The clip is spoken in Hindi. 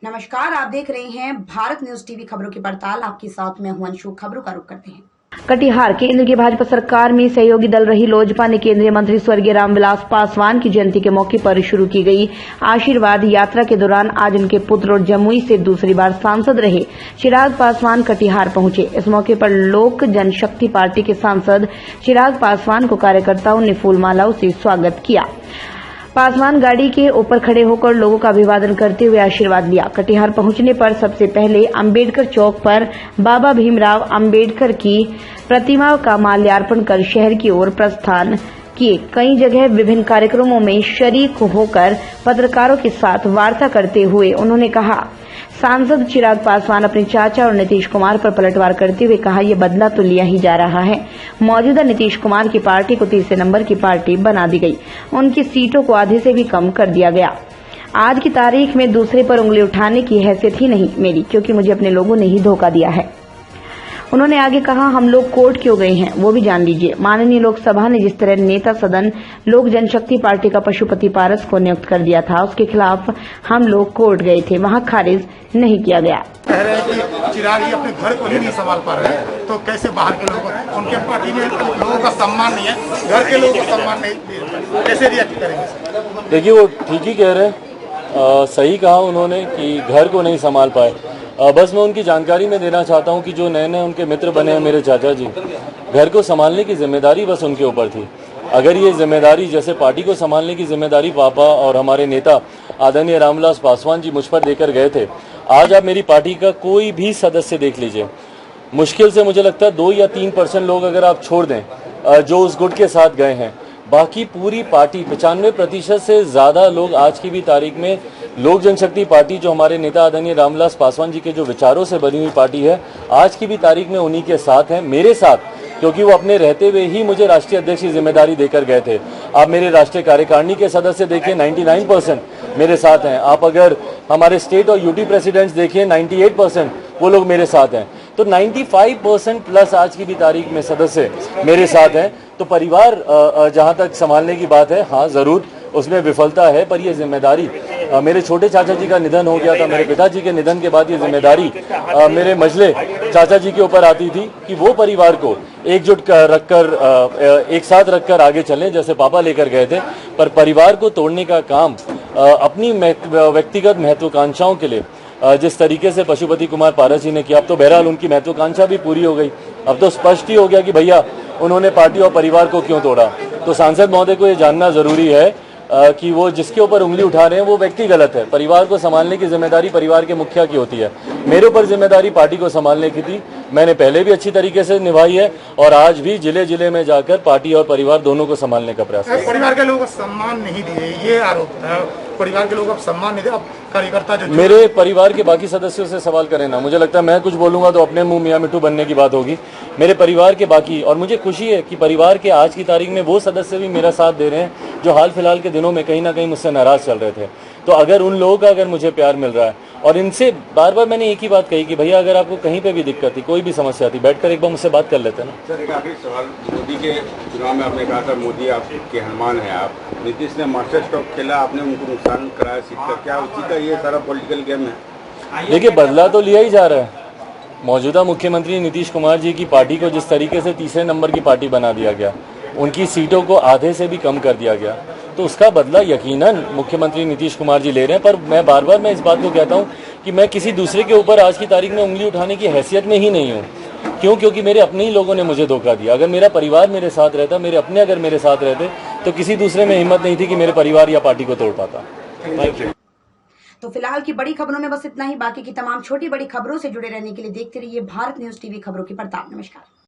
नमस्कार, आप देख रहे हैं भारत न्यूज टीवी खबरों की पड़ताल। आपके साथ मैं हूं अंशु। खबरों का रुख करते हैं। कटिहार केंद्र की भाजपा सरकार में सहयोगी दल रही लोजपा ने केंद्रीय मंत्री स्वर्गीय रामविलास पासवान की जयंती के मौके पर शुरू की गई आशीर्वाद यात्रा के दौरान आज उनके पुत्र और जमुई से दूसरी बार सांसद रहे चिराग पासवान कटिहार पहुंचे। इस मौके पर लोक जनशक्ति पार्टी के सांसद चिराग पासवान को कार्यकर्ताओं ने फूलमालाओं से स्वागत किया। पासवान गाड़ी के ऊपर खड़े होकर लोगों का अभिवादन करते हुए आशीर्वाद लिया। कटिहार पहुंचने पर सबसे पहले अंबेडकर चौक पर बाबा भीमराव अंबेडकर की प्रतिमा का माल्यार्पण कर शहर की ओर प्रस्थान किए। कई जगह विभिन्न कार्यक्रमों में शरीक होकर पत्रकारों के साथ वार्ता करते हुए उन्होंने कहा, सांसद चिराग पासवान अपने चाचा और नीतीश कुमार पर पलटवार करते हुए कहा, यह बदला तो लिया ही जा रहा है। मौजूदा नीतीश कुमार की पार्टी को तीसरे नंबर की पार्टी बना दी गई। उनकी सीटों को आधे से भी कम कर दिया गया। आज की तारीख में दूसरे पर उंगली उठाने की हैसियत ही नहीं मेरी, क्योंकि मुझे अपने लोगों ने ही धोखा दिया है। उन्होंने आगे कहा, हम लोग कोर्ट क्यों गए हैं वो भी जान लीजिए। माननीय लोकसभा ने जिस तरह नेता सदन लोक जनशक्ति पार्टी का पशुपति पारस को नियुक्त कर दिया था, उसके खिलाफ हम लोग कोर्ट गए थे, वहां खारिज नहीं किया गया। कह रहे हैं कि चिराग ही अपने घर को ही नहीं संभाल पा रहे हैं, तो कैसे बाहर के लोगों उनके पार्टी में लोगों का सम्मान नहीं है, घर के लोगों का सम्मान नहीं, कैसे रिएक्ट करेंगे? देखिए, वो ठीक ही कह रहे हैं, सही कहा उन्होंने कि घर को नहीं संभाल पाए। बस मैं उनकी जानकारी में देना चाहता हूं कि जो नए नए उनके मित्र बने हैं मेरे चाचा जी, घर को संभालने की जिम्मेदारी बस उनके ऊपर थी। अगर ये जिम्मेदारी जैसे पार्टी को संभालने की जिम्मेदारी पापा और हमारे नेता आदरणीय रामविलास पासवान जी मुझ पर देकर गए थे, आज आप मेरी पार्टी का कोई भी सदस्य देख लीजिए, मुश्किल से मुझे लगता है 2 या 3% लोग अगर आप छोड़ दें जो उस गुट के साथ गए हैं, बाकी पूरी पार्टी 95% से ज्यादा लोग आज की भी तारीख में लोक जनशक्ति पार्टी, जो हमारे नेता आदरणीय रामविलास पासवान जी के जो विचारों से बनी हुई पार्टी है, आज की भी तारीख में उन्हीं के साथ हैं, मेरे साथ, क्योंकि वो अपने रहते हुए ही मुझे राष्ट्रीय अध्यक्ष की जिम्मेदारी देकर गए थे। आप मेरे राष्ट्रीय कार्यकारिणी के सदस्य देखिए, 99% मेरे साथ हैं। आप अगर हमारे स्टेट और यूटी प्रेसिडेंट्स देखिए, 98% वो लोग मेरे साथ हैं। तो 95% प्लस आज की भी तारीख में सदस्य मेरे साथ हैं। तो परिवार जहां तक संभालने की बात है, हाँ जरूर उसमें विफलता है, पर यह जिम्मेदारी मेरे छोटे चाचा जी का निधन हो गया था, मेरे पिताजी के निधन के बाद ये जिम्मेदारी मेरे मझले चाचा जी के ऊपर आती थी कि वो परिवार को एकजुट रखकर एक साथ रखकर आगे चलें, जैसे पापा लेकर गए थे। पर परिवार को तोड़ने का काम अपनी व्यक्तिगत महत्वाकांक्षाओं के लिए जिस तरीके से पशुपति कुमार पारस जी ने किया, अब तो बहरहाल उनकी महत्वाकांक्षा भी पूरी हो गई। अब तो स्पष्ट ही हो गया कि भैया उन्होंने पार्टी और परिवार को क्यों तोड़ा। तो सांसद महोदय को ये जानना जरूरी है कि वो जिसके ऊपर उंगली उठा रहे हैं वो व्यक्ति गलत है। परिवार को संभालने की जिम्मेदारी परिवार के मुखिया की होती है। मेरे ऊपर जिम्मेदारी पार्टी को संभालने की थी, मैंने पहले भी अच्छी तरीके से निभाई है और आज भी जिले जिले में जाकर पार्टी और परिवार दोनों को संभालने का प्रयास है। परिवार के लोगों को सम्मान नहीं दिए, ये आरोप है। परिवार के लोगों को सम्मान नहीं दिया, अब कार्यकर्ता जो मेरे परिवार के बाकी सदस्यों से सवाल करें ना, मुझे लगता है मैं कुछ बोलूंगा तो अपने मुंह मियां मिट्टू बनने की बात होगी। मेरे परिवार के बाकी, और मुझे खुशी है कि परिवार के आज की तारीख में वो सदस्य भी मेरा साथ दे रहे हैं जो हाल फिलहाल के दिनों में कहीं ना कहीं मुझसे नाराज चल रहे थे। तो अगर उन लोगों का अगर मुझे प्यार मिल रहा है, और इनसे बार बार मैंने एक ही बात कही कि भैया अगर आपको कहीं पे भी दिक्कत थी, कोई भी समस्या थी, बैठकर एक बार मुझसे बात कर लेते हैं ना। सर, एक आखिरी सवाल, मोदी के चुनाव में आपने कहा था मोदी आपके हनुमान है, आप नीतीश ने मास्टर स्ट्रोक खेला, आपने उनको नुकसान कराया सीट का, क्या उसी का ये सारा पॉलिटिकल गेम है? देखिए, बदला तो लिया ही जा रहा है। मौजूदा मुख्यमंत्री नीतीश कुमार जी की पार्टी को जिस तरीके से तीसरे नंबर की पार्टी बना दिया गया, उनकी सीटों को आधे से भी कम कर दिया गया, तो उसका बदला यकीनन मुख्यमंत्री नीतीश कुमार जी ले रहे हैं। पर मैं बार बार इस बात को कहता हूं कि मैं किसी दूसरे के ऊपर आज की तारीख में उंगली उठाने की हैसियत में ही नहीं हूं। क्यों? क्योंकि मेरे अपने ही लोगों ने मुझे धोखा दिया। अगर मेरा परिवार मेरे साथ रहता, मेरे अपने अगर मेरे साथ रहते, तो किसी दूसरे में हिम्मत नहीं थी कि मेरे परिवार या पार्टी को तोड़ पाता। Thank you. तो फिलहाल की बड़ी खबरों में बस इतना ही। बाकी की तमाम छोटी बड़ी खबरों से जुड़े रहने के लिए देखते रहिए भारत न्यूज टीवी खबरों की पड़ताल। नमस्कार।